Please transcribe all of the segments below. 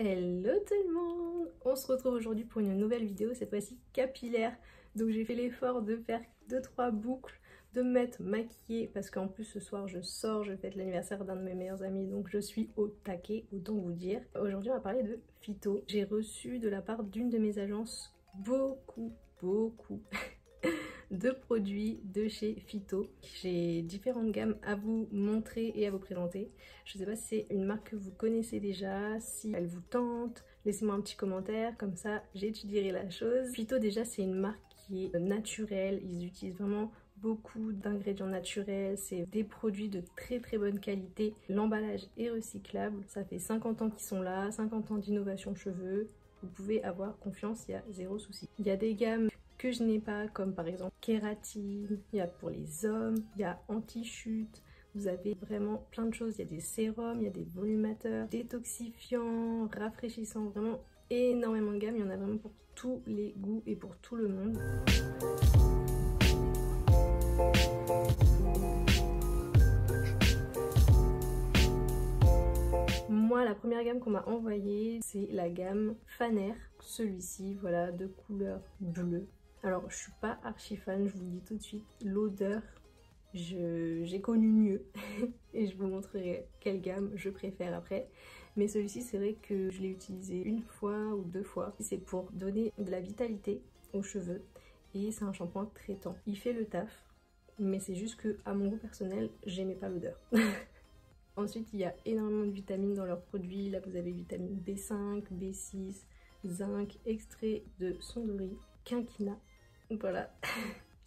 Hello tout le monde! On se retrouve aujourd'hui pour une nouvelle vidéo, cette fois-ci capillaire. Donc j'ai fait l'effort de faire 2-3 boucles, de me mettre maquillée parce qu'en plus ce soir je sors, je fête l'anniversaire d'un de mes meilleurs amis, donc je suis au taquet, autant vous dire. Aujourd'hui on va parler de phyto. J'ai reçu de la part d'une de mes agences beaucoup de produits de chez Phyto. J'ai différentes gammes à vous montrer et à vous présenter. Je ne sais pas si c'est une marque que vous connaissez déjà, si elle vous tente, laissez-moi un petit commentaire, comme ça j'étudierai la chose. Phyto déjà c'est une marque qui est naturelle, ils utilisent vraiment beaucoup d'ingrédients naturels, c'est des produits de très bonne qualité. L'emballage est recyclable, ça fait 50 ans qu'ils sont là, 50 ans d'innovation cheveux. Vous pouvez avoir confiance, il y a zéro souci. Il y a des gammes que je n'ai pas, comme par exemple kératine, il y a pour les hommes, il y a anti-chute, vous avez vraiment plein de choses, il y a des sérums, il y a des volumateurs, détoxifiants, rafraîchissants, vraiment énormément de gammes, il y en a vraiment pour tous les goûts et pour tout le monde. Moi, la première gamme qu'on m'a envoyée, c'est la gamme Faner, celui-ci, voilà, de couleur bleue. Alors, je suis pas archi fan, je vous le dis tout de suite, l'odeur, j'ai connu mieux et je vous montrerai quelle gamme je préfère après. Mais celui-ci, c'est vrai que je l'ai utilisé une fois ou deux fois. C'est pour donner de la vitalité aux cheveux et c'est un shampoing traitant. Il fait le taf, mais c'est juste que à mon goût personnel, j'aimais pas l'odeur. Ensuite, il y a énormément de vitamines dans leurs produits. Là, vous avez vitamine B5, B6, zinc, extrait de sondori, quinquina. Voilà,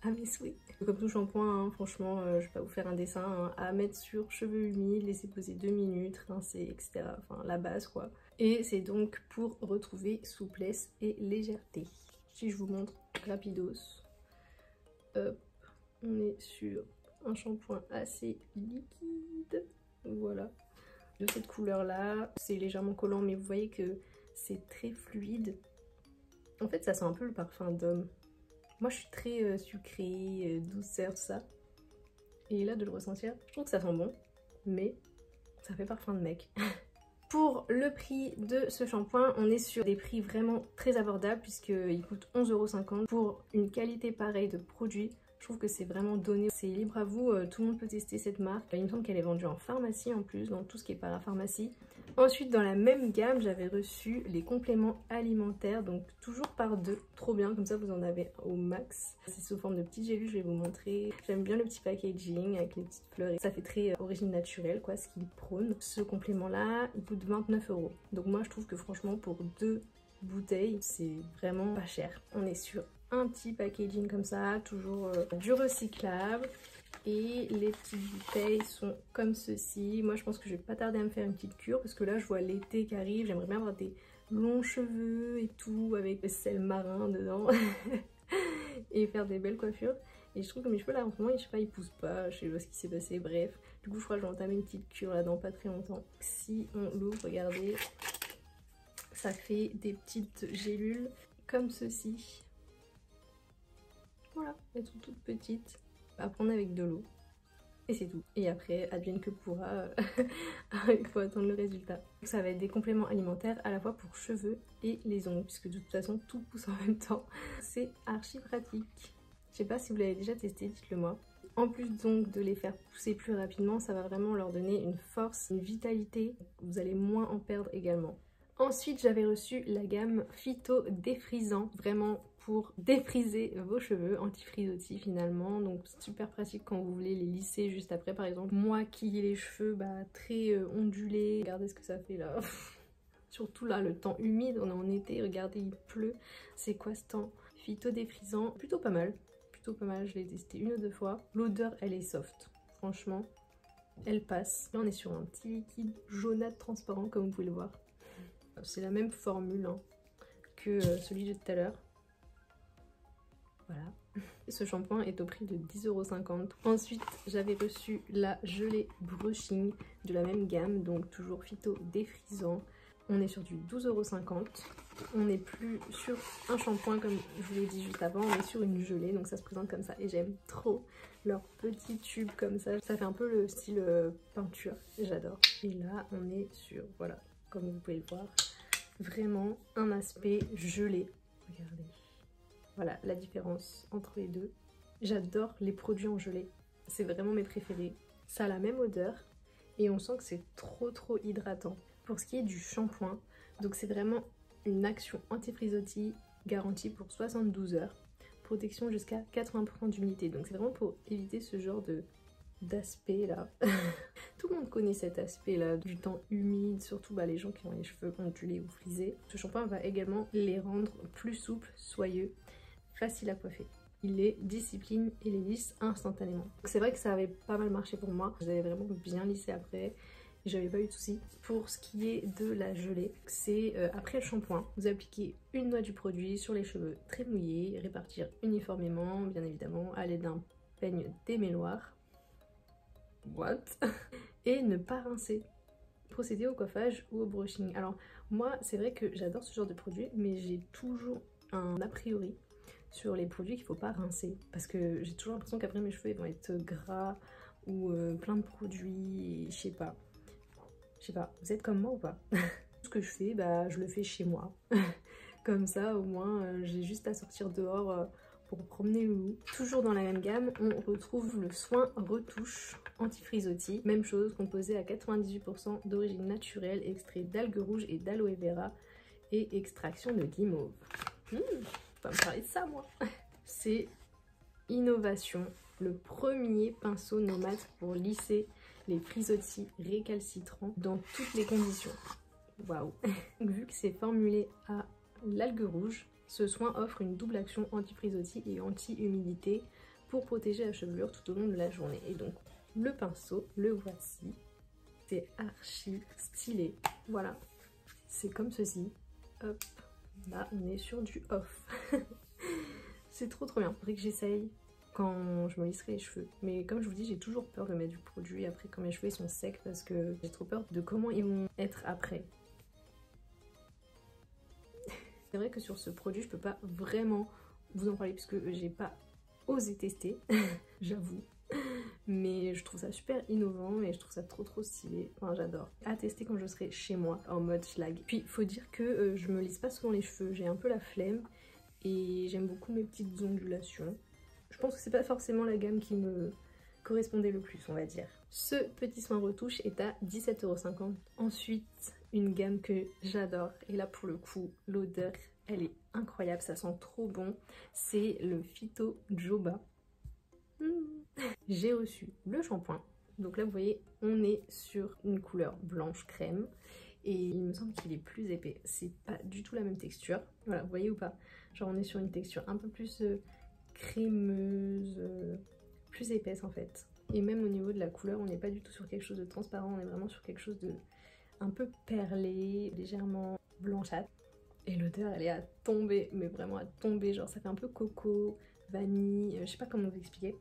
à mes souhaits. Comme tout shampoing, hein, franchement, je vais pas vous faire un dessin, hein, à mettre sur cheveux humides, laisser poser 2 minutes, rincer, etc. Enfin, la base quoi. Et c'est donc pour retrouver souplesse et légèreté. Si je vous montre rapidos, hop, on est sur un shampoing assez liquide. Voilà, de cette couleur là, c'est légèrement collant mais vous voyez que c'est très fluide. En fait ça sent un peu le parfum d'homme. Moi je suis très sucrée, douceur, tout ça. Et là de le ressentir, je trouve que ça sent bon, mais ça fait parfum de mec. Pour le prix de ce shampoing, on est sur des prix vraiment très abordables puisqu'il coûte 11,50 € pour une qualité pareille de produit. Je trouve que c'est vraiment donné, c'est libre à vous, tout le monde peut tester cette marque. Il me semble qu'elle est vendue en pharmacie en plus, dans tout ce qui est parapharmacie. Ensuite, dans la même gamme, j'avais reçu les compléments alimentaires, donc toujours par deux, trop bien, comme ça vous en avez au max. C'est sous forme de petites gélules, je vais vous montrer. J'aime bien le petit packaging avec les petites fleurs, ça fait très origine naturelle quoi, ce qu'il prône. Ce complément là, il coûte 29 €. Donc moi je trouve que franchement pour deux bouteilles, c'est vraiment pas cher. On est sur un petit packaging comme ça, toujours du recyclable. Et les petites bouteilles sont comme ceci. Moi je pense que je vais pas tarder à me faire une petite cure parce que là je vois l'été qui arrive. J'aimerais bien avoir des longs cheveux et tout avec le sel marin dedans et faire des belles coiffures. Et je trouve que mes cheveux là en ce moment, je sais pas, ils poussent pas, je sais pas ce qui s'est passé, bref. Du coup je crois que je vais entamer une petite cure là dans pas très longtemps. Si on l'ouvre, regardez, ça fait des petites gélules comme ceci. Voilà, elles sont toutes petites, à prendre avec de l'eau et c'est tout. Et après, advienne que pourra, il faut attendre le résultat. Ça va être des compléments alimentaires à la fois pour cheveux et les ongles, puisque de toute façon tout pousse en même temps. C'est archi pratique. Je sais pas si vous l'avez déjà testé, dites-le moi. En plus donc de les faire pousser plus rapidement, ça va vraiment leur donner une force, une vitalité. Vous allez moins en perdre également. Ensuite, j'avais reçu la gamme Phyto défrisant, vraiment pour défriser vos cheveux, anti-frisottis finalement, donc super pratique quand vous voulez les lisser juste après par exemple. Moi qui ai les cheveux très ondulés, regardez ce que ça fait là. Surtout là, le temps humide, on est en été, regardez il pleut, c'est quoi ce temps? Phyto défrisant, plutôt pas mal, je l'ai testé une ou deux fois. L'odeur elle est soft, franchement, elle passe. Là on est sur un petit liquide jaunâtre transparent comme vous pouvez le voir. C'est la même formule hein, que celui de tout à l'heure. Voilà. Ce shampoing est au prix de 10,50 €. Ensuite, j'avais reçu la gelée brushing de la même gamme, donc toujours Phyto défrisant. On est sur du 12,50 €. On n'est plus sur un shampoing comme je vous l'ai dit juste avant, on est sur une gelée, donc ça se présente comme ça. Et j'aime trop leurs petits tubes comme ça. Ça fait un peu le style peinture, j'adore. Et là, on est sur, voilà, comme vous pouvez le voir, vraiment un aspect gelé. Regardez. Voilà la différence entre les deux. J'adore les produits en gelée. C'est vraiment mes préférés. Ça a la même odeur et on sent que c'est trop hydratant. Pour ce qui est du shampoing, donc c'est vraiment une action anti-frisottis garantie pour 72 heures. Protection jusqu'à 80% d'humidité. Donc c'est vraiment pour éviter ce genre d'aspect là. Tout le monde connaît cet aspect là du temps humide, surtout les gens qui ont les cheveux ondulés ou frisés. Ce shampoing va également les rendre plus souples, soyeux, facile à coiffer. Il les discipline et les lisse instantanément. C'est vrai que ça avait pas mal marché pour moi. J'avais vraiment bien lissé après. J'avais pas eu de soucis. Pour ce qui est de la gelée, c'est après le shampoing, vous appliquez une noix du produit sur les cheveux très mouillés, répartir uniformément, bien évidemment, à l'aide d'un peigne démêloir. What? Et ne pas rincer. Procéder au coiffage ou au brushing. Alors moi, c'est vrai que j'adore ce genre de produit, mais j'ai toujours un a priori sur les produits qu'il faut pas rincer. Parce que j'ai toujours l'impression qu'après mes cheveux ils vont être gras ou plein de produits, je sais pas. Je sais pas, vous êtes comme moi ou pas? Ce que je fais, je le fais chez moi. Comme ça, au moins, j'ai juste à sortir dehors pour promener le loup. Toujours dans la même gamme, on retrouve le soin retouche anti-frisottis. Même chose, composé à 98% d'origine naturelle, extrait d'algues rouges et d'aloe vera et extraction de guimauve. Faut pas me parler de ça, moi. C'est Innovation, le premier pinceau nomade pour lisser les frisottis récalcitrants dans toutes les conditions. Waouh. Vu que c'est formulé à l'algue rouge, ce soin offre une double action anti-frisottis et anti-humidité pour protéger la chevelure tout au long de la journée. Et donc le pinceau, le voici, c'est archi stylé. Voilà, c'est comme ceci. Hop, là on est sur du off. C'est trop bien. Faudrait que j'essaye quand je me lisserai les cheveux. Mais comme je vous dis, j'ai toujours peur de mettre du produit après quand mes cheveux sont secs parce que j'ai trop peur de comment ils vont être après. C'est vrai que sur ce produit, je peux pas vraiment vous en parler puisque j'ai pas osé tester, j'avoue. Mais je trouve ça super innovant et je trouve ça trop stylé. Enfin, j'adore. À tester quand je serai chez moi en mode schlag. Puis, faut dire que je me lisse pas souvent les cheveux. J'ai un peu la flemme et j'aime beaucoup mes petites ondulations. Je pense que c'est pas forcément la gamme qui me correspondait le plus, on va dire. Ce petit soin retouche est à 17,50 €. Ensuite, une gamme que j'adore. Et là, pour le coup, l'odeur, elle est incroyable. Ça sent trop bon. C'est le Phyto Joba. J'ai reçu le shampoing. Donc là, vous voyez, on est sur une couleur blanche crème. Et il me semble qu'il est plus épais. C'est pas du tout la même texture. Voilà, vous voyez ou pas? Genre, on est sur une texture un peu plus crémeuse, plus épaisse en fait. Et même au niveau de la couleur, on n'est pas du tout sur quelque chose de transparent, on est vraiment sur quelque chose de un peu perlé, légèrement blanchâtre. Et l'odeur, elle est à tomber, mais vraiment à tomber. Genre, ça fait un peu coco, vanille, je sais pas comment vous expliquer.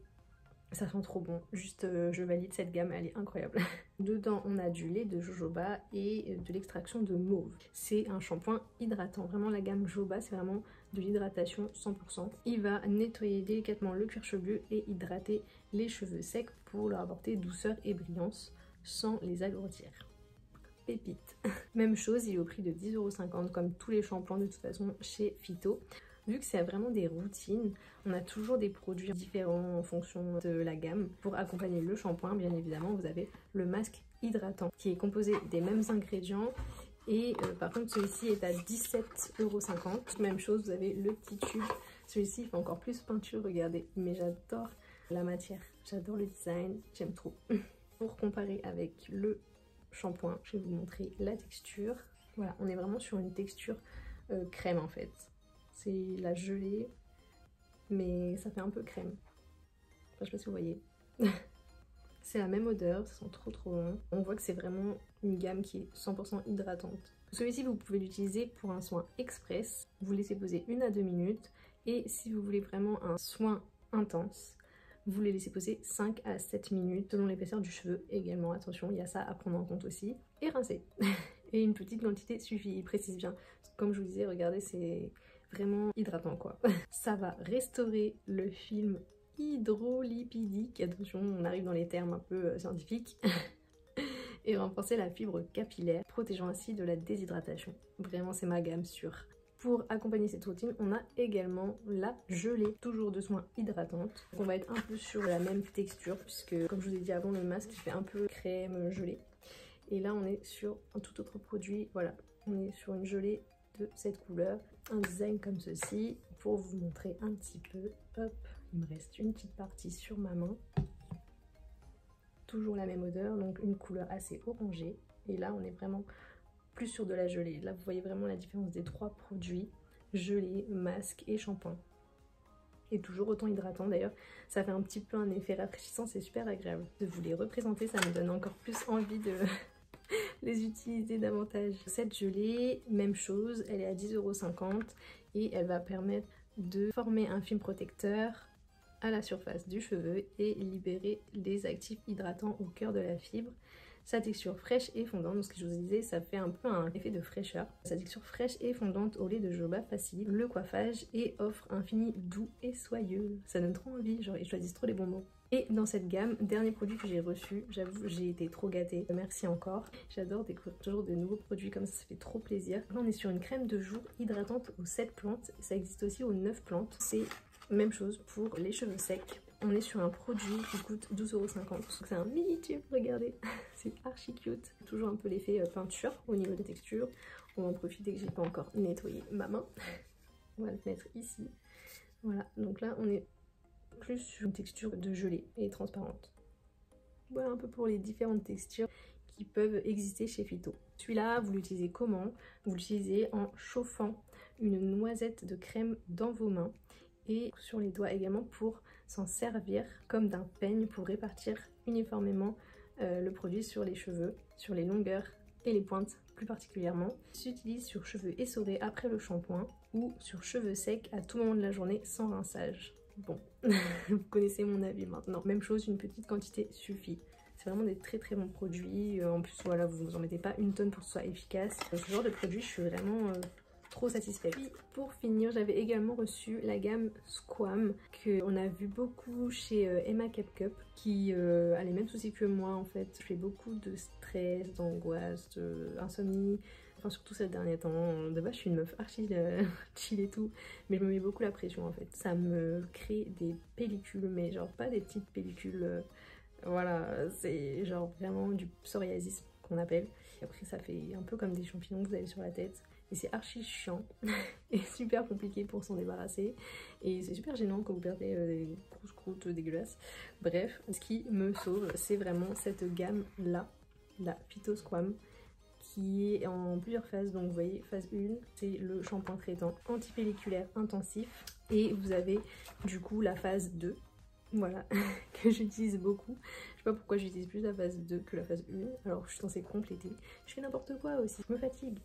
Ça sent trop bon, juste je valide cette gamme, elle est incroyable. Dedans on a du lait de jojoba et de l'extraction de mauve. C'est un shampoing hydratant, vraiment la gamme jojoba c'est vraiment de l'hydratation 100%. Il va nettoyer délicatement le cuir chevelu et hydrater les cheveux secs pour leur apporter douceur et brillance sans les alourdir. Pépite. Même chose, il est au prix de 10,50 € comme tous les shampoings de toute façon chez Phyto. Vu que c'est vraiment des routines, on a toujours des produits différents en fonction de la gamme. Pour accompagner le shampoing, bien évidemment, vous avez le masque hydratant qui est composé des mêmes ingrédients. Et par contre, celui-ci est à 17,50 €. Même chose, vous avez le petit tube. Celui-ci, il fait encore plus peinture, regardez. Mais j'adore la matière, j'adore le design, j'aime trop. Pour comparer avec le shampoing, je vais vous montrer la texture. Voilà, on est vraiment sur une texture crème en fait. C'est la gelée, mais ça fait un peu crème. Enfin, je sais pas si vous voyez. C'est la même odeur, ça sent trop bon. On voit que c'est vraiment une gamme qui est 100% hydratante. Celui-ci, vous pouvez l'utiliser pour un soin express. Vous laissez poser 1 à 2 minutes. Et si vous voulez vraiment un soin intense, vous les laissez poser 5 à 7 minutes selon l'épaisseur du cheveu également. Attention, il y a ça à prendre en compte aussi. Et rincer. Et une petite quantité suffit, il précise bien. Comme je vous disais, regardez, c'est vraiment hydratant quoi. Ça va restaurer le film hydrolipidique. Attention, on arrive dans les termes un peu scientifiques. et renforcer la fibre capillaire, protégeant ainsi de la déshydratation. Vraiment, c'est ma gamme sûre. Pour accompagner cette routine, on a également la gelée, toujours de soins hydratantes. On va être un peu sur la même texture puisque, comme je vous ai dit avant, le masque fait un peu crème gelée. Et là, on est sur un tout autre produit. Voilà, on est sur une gelée de cette couleur. Un design comme ceci pour vous montrer un petit peu. Hop, il me reste une petite partie sur ma main. Toujours la même odeur, donc une couleur assez orangée. Et là, on est vraiment plus sur de la gelée. Là, vous voyez vraiment la différence des trois produits, gelée, masque et shampoing. Et toujours autant hydratant d'ailleurs, ça fait un petit peu un effet rafraîchissant, c'est super agréable. De vous les représenter, ça me donne encore plus envie de les utiliser davantage. Cette gelée, même chose, elle est à 10,50 € et elle va permettre de former un film protecteur à la surface du cheveu et libérer les actifs hydratants au cœur de la fibre. Sa texture fraîche et fondante, donc ce que je vous disais, ça fait un peu un effet de fraîcheur. Sa texture fraîche et fondante au lait de jojoba facilite le coiffage et offre un fini doux et soyeux. Ça donne trop envie, genre ils choisissent trop les bonbons. Et dans cette gamme, dernier produit que j'ai reçu, j'avoue j'ai été trop gâtée, merci encore. J'adore découvrir toujours de nouveaux produits comme ça fait trop plaisir. Là on est sur une crème de jour hydratante aux 7 plantes, ça existe aussi aux 9 plantes. C'est même chose pour les cheveux secs. On est sur un produit qui coûte 12,50 €. C'est un mini tube, regardez, c'est archi cute. Toujours un peu l'effet peinture au niveau des textures. On va en profiter que j'ai pas encore nettoyé ma main. On va le mettre ici. Voilà, donc là on est plus sur une texture de gelée et transparente. Voilà un peu pour les différentes textures qui peuvent exister chez Phyto. Celui-là, vous l'utilisez comment? Vous l'utilisez en chauffant une noisette de crème dans vos mains et sur les doigts également pour s'en servir comme d'un peigne pour répartir uniformément le produit sur les cheveux, sur les longueurs et les pointes plus particulièrement. Il s'utilise sur cheveux essorés après le shampoing ou sur cheveux secs à tout moment de la journée sans rinçage. Bon, vous connaissez mon avis maintenant. Même chose, une petite quantité suffit. C'est vraiment des très très bons produits. En plus, voilà, vous vous en mettez pas une tonne pour que ce soit efficace. Ce genre de produit, je suis vraiment trop satisfaite. Puis pour finir, j'avais également reçu la gamme Squam qu'on a vu beaucoup chez Emma Cup qui a les mêmes soucis que moi en fait. Je fais beaucoup de stress, d'angoisse, d'insomnie. Enfin surtout ces derniers temps. De base je suis une meuf archi chill et tout, mais je me mets beaucoup la pression en fait. Ça me crée des pellicules, mais genre pas des petites pellicules, voilà, c'est genre vraiment du psoriasis qu'on appelle. Et après ça fait un peu comme des champignons que vous avez sur la tête. Et c'est archi chiant et super compliqué pour s'en débarrasser. Et c'est super gênant quand vous perdez des grosses croûtes dégueulasses. Bref, ce qui me sauve, c'est vraiment cette gamme-là, la Phyto Squam, qui est en plusieurs phases. Donc vous voyez, phase 1, c'est le shampoing traitant antipelliculaire intensif. Et vous avez du coup la phase 2. Voilà, que j'utilise beaucoup. Je sais pas pourquoi j'utilise plus la phase 2 que la phase 1, alors que je suis censée compléter. Je fais n'importe quoi aussi, je me fatigue.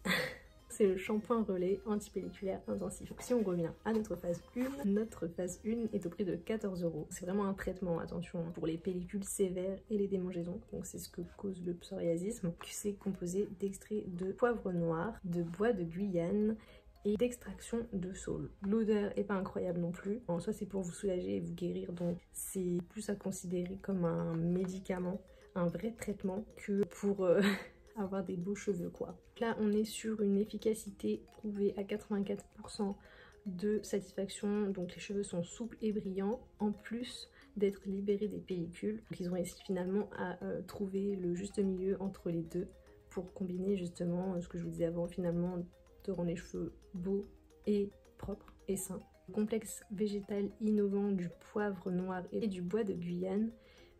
C'est le shampoing relais antipelliculaire intensif. Donc si on revient à notre phase 1 est au prix de 14 €. C'est vraiment un traitement, attention, pour les pellicules sévères et les démangeaisons. Donc c'est ce que cause le psoriasisme. C'est composé d'extraits de poivre noir, de bois de Guyane et d'extraction de saule. L'odeur est pas incroyable non plus. En soi c'est pour vous soulager et vous guérir, donc c'est plus à considérer comme un médicament, un vrai traitement que pour avoir des beaux cheveux quoi. Là on est sur une efficacité prouvée à 84% de satisfaction, donc les cheveux sont souples et brillants en plus d'être libérés des pellicules. Donc ils ont réussi finalement à trouver le juste milieu entre les deux pour combiner justement ce que je vous disais avant, finalement de rendre les cheveux beaux et propres et sains. Le complexe végétal innovant du poivre noir et du bois de Guyane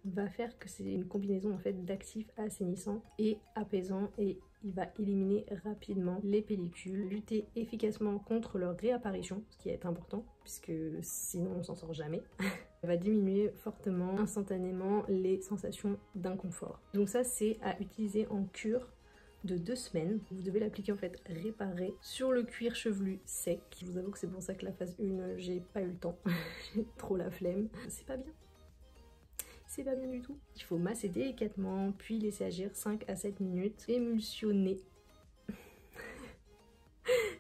va faire que c'est une combinaison en fait d'actifs assainissants et apaisants, et il va éliminer rapidement les pellicules, lutter efficacement contre leur réapparition, ce qui est important puisque sinon on s'en sort jamais. Il va diminuer fortement, instantanément, les sensations d'inconfort. Donc ça c'est à utiliser en cure de 2 semaines. Vous devez l'appliquer en fait réparé sur le cuir chevelu sec. Je vous avoue que c'est pour ça que la phase 1 j'ai pas eu le temps, j'ai trop la flemme. C'est pas bien. C'est pas bien du tout. Il faut masser délicatement, puis laisser agir 5 à 7 minutes. Émulsionner.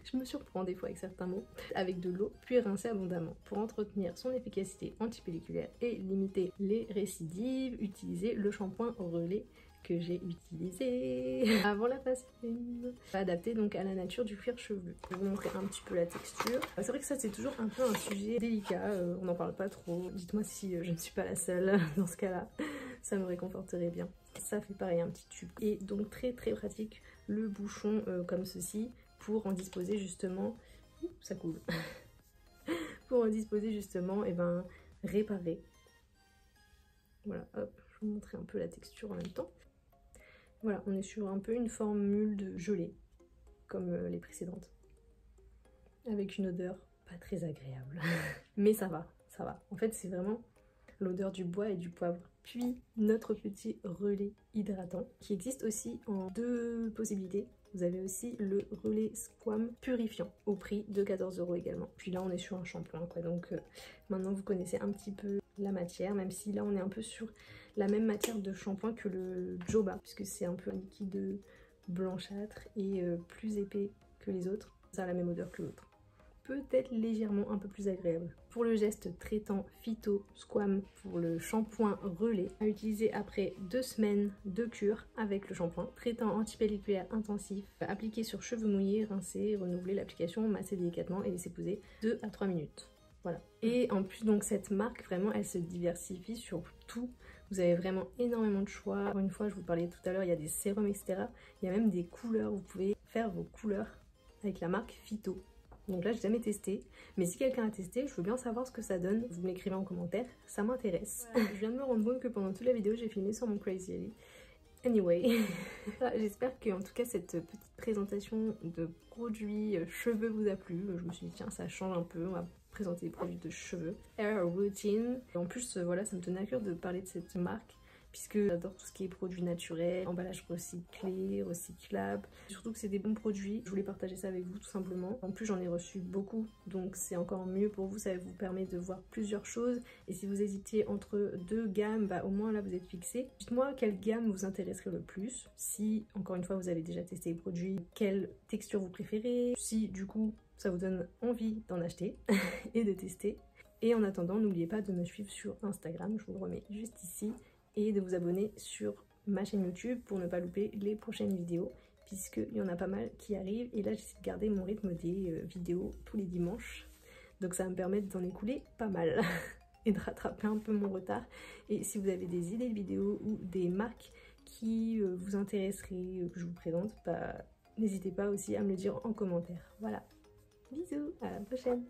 Je me surprends des fois avec certains mots. Avec de l'eau, puis rincer abondamment. Pour entretenir son efficacité antipelliculaire et limiter les récidives, utilisez le shampoing relais que j'ai utilisé avant la passeline. Adapté donc à la nature du cuir chevelu. Je vais vous montrer un petit peu la texture. C'est vrai que ça c'est toujours un peu un sujet délicat, on n'en parle pas trop. Dites-moi si je ne suis pas la seule dans ce cas-là, ça me réconforterait bien. Ça fait pareil un petit tube. Et donc très pratique le bouchon comme ceci pour en disposer justement... Ouh, ça coule. Pour en disposer justement et réparer. Voilà, hop, je vais vous montrer un peu la texture en même temps. Voilà, on est sur un peu une formule de gelée, comme les précédentes. Avec une odeur pas très agréable. Mais ça va, ça va. En fait, c'est vraiment l'odeur du bois et du poivre. Puis, notre petit relais hydratant, qui existe aussi en 2 possibilités. Vous avez aussi le relais Squam purifiant, au prix de 14 € également. Puis là, on est sur un shampoing, quoi. Donc, maintenant, vous connaissez un petit peu la matière, même si là, on est un peu sur la même matière de shampoing que le Joba, puisque c'est un peu un liquide blanchâtre et plus épais que les autres. Ça a la même odeur que l'autre. Peut-être légèrement un peu plus agréable. Pour le geste traitant Phyto Squam pour le shampoing relais, à utiliser après 2 semaines de cure avec le shampoing. Traitant antipelliculaire intensif, appliqué sur cheveux mouillés, rincer, renouveler l'application, masser délicatement et laisser poser 2 à 3 minutes. Voilà. Et en plus donc cette marque vraiment elle se diversifie sur tout. Vous avez vraiment énormément de choix. Encore une fois je vous parlais tout à l'heure, il y a des sérums etc. Il y a même des couleurs, vous pouvez faire vos couleurs avec la marque Phyto. Donc là, j'ai jamais testé, mais si quelqu'un a testé, je veux bien savoir ce que ça donne. Vous m'écrivez en commentaire, ça m'intéresse. Ouais. Je viens de me rendre compte que pendant toute la vidéo, j'ai filmé sur mon Crazy Ali. Anyway, j'espère que en tout cas cette petite présentation de produits cheveux vous a plu. Je me suis dit tiens, ça change un peu, on va présenter des produits de cheveux. Hair Routine. Et en plus, voilà, ça me tenait à cœur de parler de cette marque, puisque j'adore tout ce qui est produits naturels, emballage recyclé, recyclable. Surtout que c'est des bons produits, je voulais partager ça avec vous tout simplement. En plus j'en ai reçu beaucoup, donc c'est encore mieux pour vous, ça vous permet de voir plusieurs choses. Et si vous hésitez entre 2 gammes, au moins là vous êtes fixé. Dites-moi quelle gamme vous intéresserait le plus. Si, encore une fois, vous avez déjà testé les produits, quelle texture vous préférez. Si du coup ça vous donne envie d'en acheter et de tester. Et en attendant, n'oubliez pas de me suivre sur Instagram, je vous le remets juste ici. Et de vous abonner sur ma chaîne YouTube pour ne pas louper les prochaines vidéos, puisqu'il y en a pas mal qui arrivent. Et là, j'essaie de garder mon rythme des vidéos tous les dimanches. Donc ça va me permettre d'en écouler pas mal et de rattraper un peu mon retard. Et si vous avez des idées de vidéos ou des marques qui vous intéresseraient, que je vous présente, n'hésitez pas aussi à me le dire en commentaire. Voilà, bisous, à la prochaine.